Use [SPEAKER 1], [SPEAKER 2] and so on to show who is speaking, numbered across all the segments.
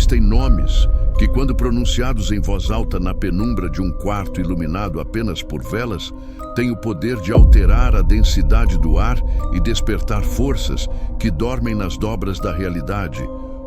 [SPEAKER 1] Existem nomes que, quando pronunciados em voz alta na penumbra de um quarto iluminado apenas por velas, têm o poder de alterar a densidade do ar e despertar forças que dormem nas dobras da realidade.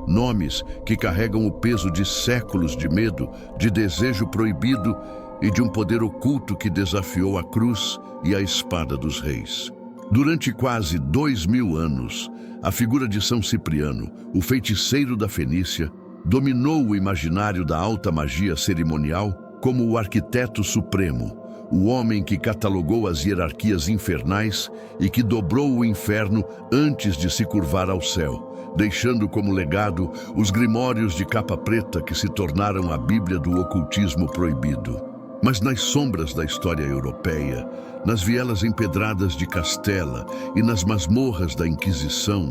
[SPEAKER 1] Nomes que carregam o peso de séculos de medo, de desejo proibido e de um poder oculto que desafiou a cruz e a espada dos reis. Durante quase 2000 anos, a figura de São Cipriano, o feiticeiro da Fenícia, dominou o imaginário da alta magia cerimonial como o arquiteto supremo, o homem que catalogou as hierarquias infernais e que dobrou o inferno antes de se curvar ao céu, deixando como legado os grimórios de capa preta que se tornaram a Bíblia do ocultismo proibido. Mas nas sombras da história europeia, nas vielas empedradas de Castela e nas masmorras da Inquisição,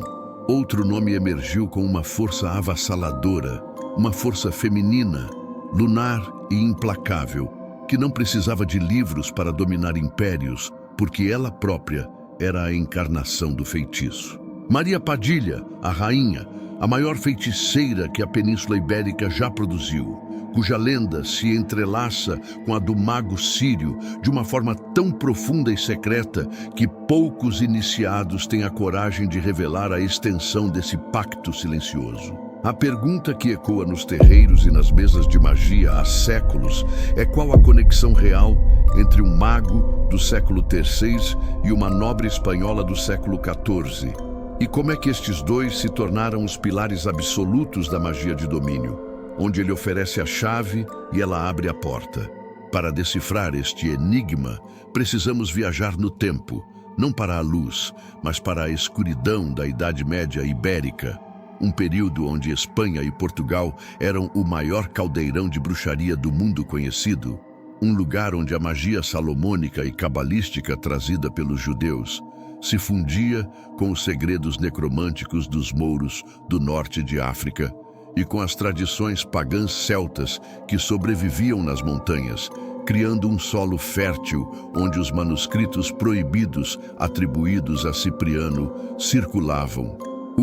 [SPEAKER 1] outro nome emergiu com uma força avassaladora, uma força feminina, lunar e implacável, que não precisava de livros para dominar impérios, porque ela própria era a encarnação do feitiço. Maria Padilha, a rainha, a maior feiticeira que a Península Ibérica já produziu, cuja lenda se entrelaça com a do mago sírio de uma forma tão profunda e secreta que poucos iniciados têm a coragem de revelar a extensão desse pacto silencioso. A pergunta que ecoa nos terreiros e nas mesas de magia há séculos é qual a conexão real entre um mago do século III e uma nobre espanhola do século XIV. E como é que estes dois se tornaram os pilares absolutos da magia de domínio, onde ele oferece a chave e ela abre a porta. Para decifrar este enigma, precisamos viajar no tempo, não para a luz, mas para a escuridão da Idade Média Ibérica, um período onde Espanha e Portugal eram o maior caldeirão de bruxaria do mundo conhecido, um lugar onde a magia salomônica e cabalística trazida pelos judeus se fundia com os segredos necromânticos dos mouros do norte de África e com as tradições pagãs celtas que sobreviviam nas montanhas, criando um solo fértil onde os manuscritos proibidos atribuídos a Cipriano circulavam,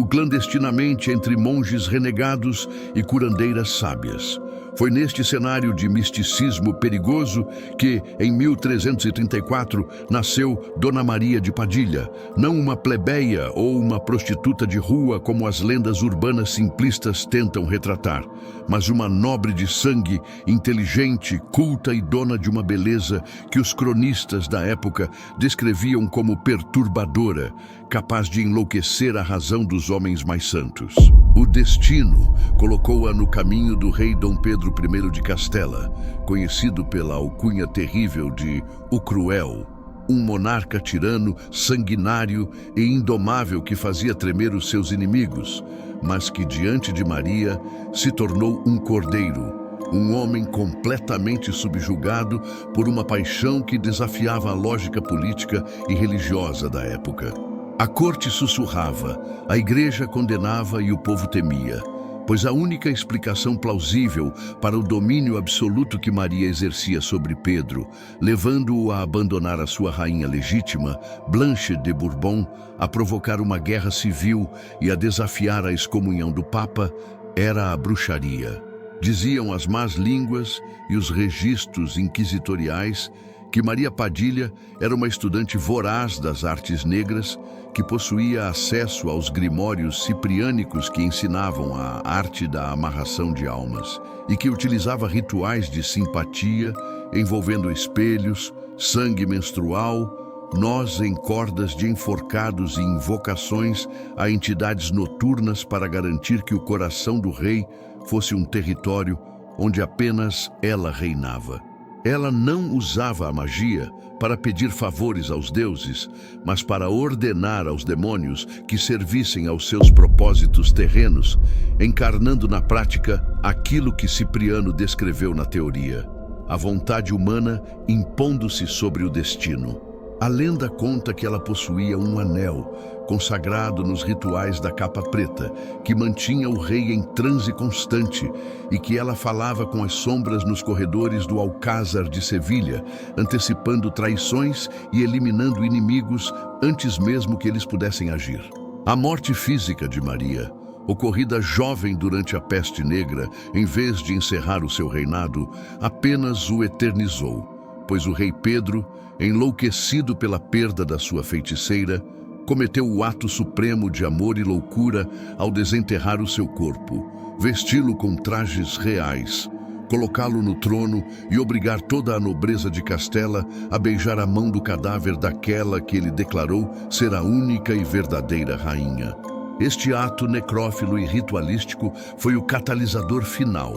[SPEAKER 1] clandestinamente entre monges renegados e curandeiras sábias. Foi neste cenário de misticismo perigoso que, em 1334, nasceu Dona Maria de Padilha, não uma plebeia ou uma prostituta de rua como as lendas urbanas simplistas tentam retratar, mas uma nobre de sangue, inteligente, culta e dona de uma beleza que os cronistas da época descreviam como perturbadora, capaz de enlouquecer a razão dos homens mais santos. O destino colocou-a no caminho do rei Dom Pedro I de Castela, conhecido pela alcunha terrível de O Cruel, um monarca tirano, sanguinário e indomável que fazia tremer os seus inimigos, mas que diante de Maria se tornou um cordeiro, um homem completamente subjugado por uma paixão que desafiava a lógica política e religiosa da época. A corte sussurrava, a igreja condenava e o povo temia, pois a única explicação plausível para o domínio absoluto que Maria exercia sobre Pedro, levando-o a abandonar a sua rainha legítima, Blanche de Bourbon, a provocar uma guerra civil e a desafiar a excomunhão do Papa, era a bruxaria. Diziam as más línguas e os registros inquisitoriais que Maria Padilha era uma estudante voraz das artes negras que possuía acesso aos grimórios cipriânicos que ensinavam a arte da amarração de almas e que utilizava rituais de simpatia envolvendo espelhos, sangue menstrual, nós em cordas de enforcados e invocações a entidades noturnas para garantir que o coração do rei fosse um território onde apenas ela reinava. Ela não usava a magia para pedir favores aos deuses, mas para ordenar aos demônios que servissem aos seus propósitos terrenos, encarnando na prática aquilo que Cipriano descreveu na teoria, a vontade humana impondo-se sobre o destino. A lenda conta que ela possuía um anel, consagrado nos rituais da capa preta, que mantinha o rei em transe constante e que ela falava com as sombras nos corredores do Alcázar de Sevilha, antecipando traições e eliminando inimigos antes mesmo que eles pudessem agir. A morte física de Maria, ocorrida jovem durante a peste negra, em vez de encerrar o seu reinado, apenas o eternizou, pois o rei Pedro, enlouquecido pela perda da sua feiticeira, cometeu o ato supremo de amor e loucura ao desenterrar o seu corpo, vesti-lo com trajes reais, colocá-lo no trono e obrigar toda a nobreza de Castela a beijar a mão do cadáver daquela que ele declarou ser a única e verdadeira rainha. Este ato necrófilo e ritualístico foi o catalisador final,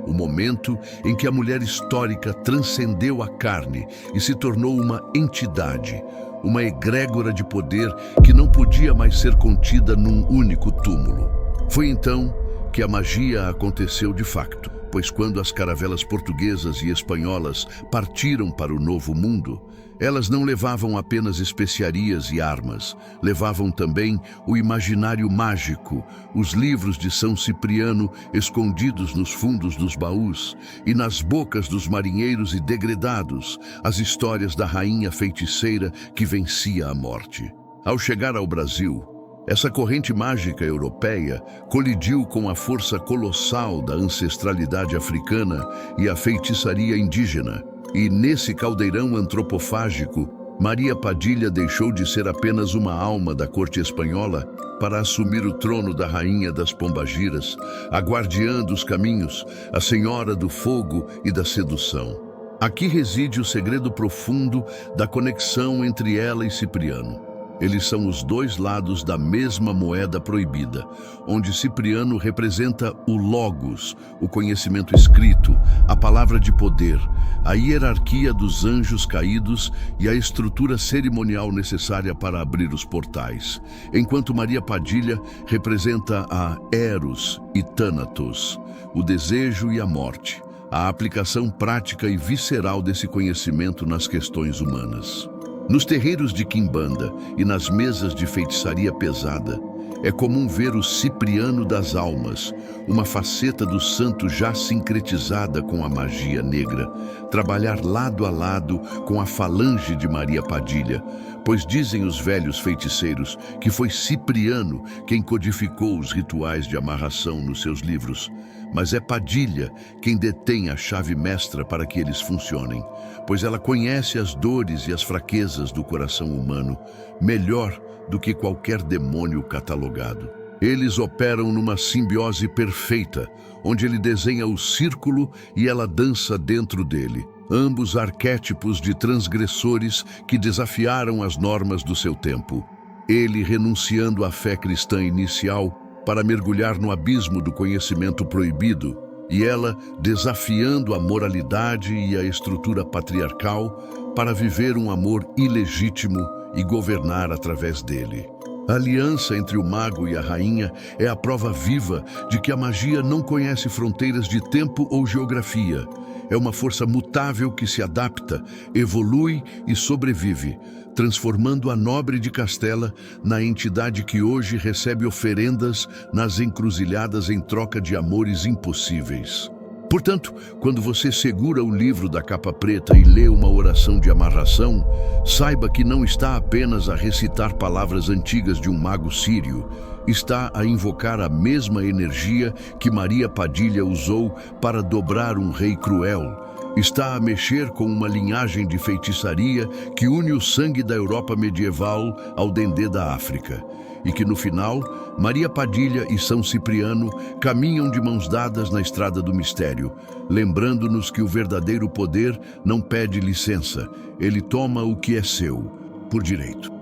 [SPEAKER 1] o momento em que a mulher histórica transcendeu a carne e se tornou uma entidade, uma egrégora de poder que não podia mais ser contida num único túmulo. Foi então que a magia aconteceu de facto, pois quando as caravelas portuguesas e espanholas partiram para o Novo Mundo, elas não levavam apenas especiarias e armas, levavam também o imaginário mágico, os livros de São Cipriano escondidos nos fundos dos baús e nas bocas dos marinheiros e degredados, as histórias da rainha feiticeira que vencia a morte. Ao chegar ao Brasil, essa corrente mágica europeia colidiu com a força colossal da ancestralidade africana e a feitiçaria indígena. E nesse caldeirão antropofágico, Maria Padilha deixou de ser apenas uma alma da corte espanhola para assumir o trono da rainha das Pombagiras, a guardiã dos caminhos, a senhora do fogo e da sedução. Aqui reside o segredo profundo da conexão entre ela e Cipriano. Eles são os dois lados da mesma moeda proibida, onde Cipriano representa o Logos, o conhecimento escrito, a palavra de poder, a hierarquia dos anjos caídos e a estrutura cerimonial necessária para abrir os portais, enquanto Maria Padilha representa a Eros e Thanatos, o desejo e a morte, a aplicação prática e visceral desse conhecimento nas questões humanas. Nos terreiros de quimbanda e nas mesas de feitiçaria pesada, é comum ver o Cipriano das almas, uma faceta do santo já sincretizada com a magia negra, trabalhar lado a lado com a falange de Maria Padilha, pois dizem os velhos feiticeiros que foi Cipriano quem codificou os rituais de amarração nos seus livros, mas é Padilha quem detém a chave mestra para que eles funcionem, pois ela conhece as dores e as fraquezas do coração humano melhor do que qualquer demônio catalogado. Eles operam numa simbiose perfeita, onde ele desenha o círculo e ela dança dentro dele, ambos arquétipos de transgressores que desafiaram as normas do seu tempo. Ele renunciando à fé cristã inicial para mergulhar no abismo do conhecimento proibido, e ela desafiando a moralidade e a estrutura patriarcal para viver um amor ilegítimo e governar através dele. A aliança entre o mago e a rainha é a prova viva de que a magia não conhece fronteiras de tempo ou geografia. É uma força mutável que se adapta, evolui e sobrevive, transformando a nobre de Castela na entidade que hoje recebe oferendas nas encruzilhadas em troca de amores impossíveis. Portanto, quando você segura o livro da capa preta e lê uma oração de amarração, saiba que não está apenas a recitar palavras antigas de um mago sírio, está a invocar a mesma energia que Maria Padilha usou para dobrar um rei cruel. Está a mexer com uma linhagem de feitiçaria que une o sangue da Europa medieval ao dendê da África. E que no final, Maria Padilha e São Cipriano caminham de mãos dadas na estrada do mistério, lembrando-nos que o verdadeiro poder não pede licença, ele toma o que é seu, por direito.